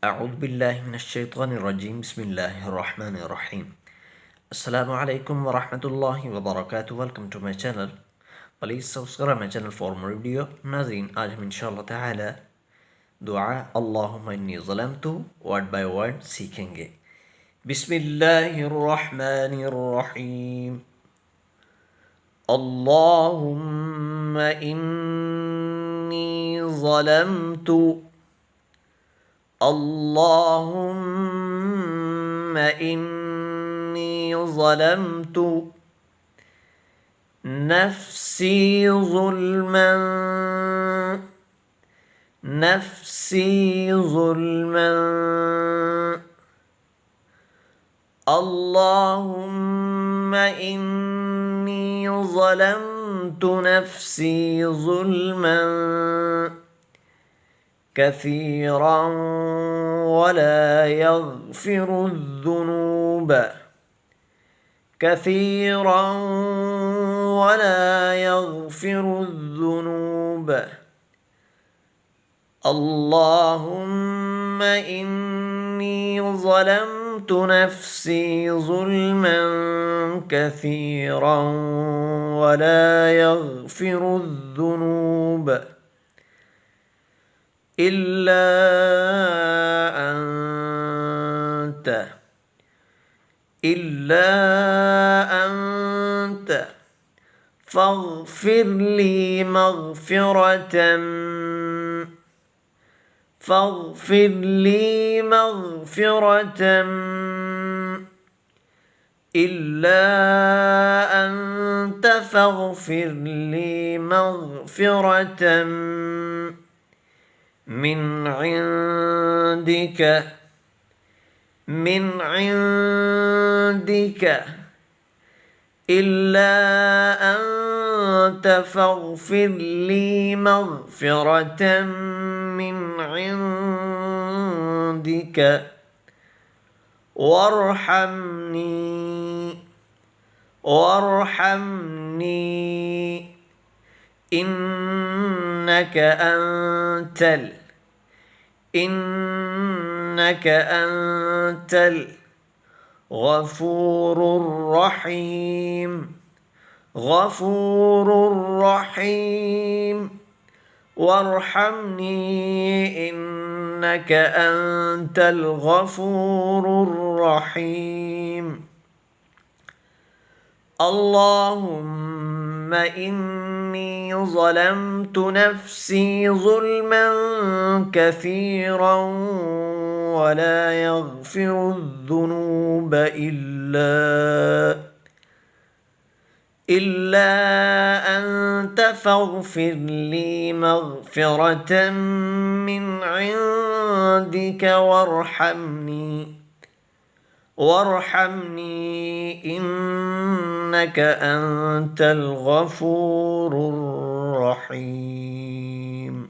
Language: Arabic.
أعوذ بالله من الشيطان الرجيم بسم الله الرحمن الرحيم Assalamu alaikum wa rahmatullahi wa barakatuh. Welcome to my channel. Please subscribe my channel for more video. नाज़रीन, आज हम इंशाअल्लाह ताला दुआ अल्लाहुम्मा इन्नी ज़लमतु वर्ड बाय वर्ड सीखेंगे. बिस्मिल्लाहिर्रहमानिर्रहीम. अल्लाहुम्मा इन्नी ज़लमतु. अल्लाहुम्मा इन्नी ظلمت نفسي ظلما اللهم إني ظلمت نفسي ظلما كثيرا ولا يغفر الذنوب اللهم إني ظلمت نفسي ظلما كثيرا ولا يغفر الذنوب إلا أنت فاغفر لي مغفرة إلا أنت فاغفر لي مغفرة من عندك إلا أنت فاغفر لي مغفرة من عندك وارحمني إنك أنت الغفور الرحيم وارحمني إنك أنت الغفور الرحيم. اللهم إني ظلمت نفسي ظلما كثيرا ولا يغفر الذنوب إلا أنت فاغفر لي مغفرة من عندك وارحمني إنك أنت الغفور الرحيم.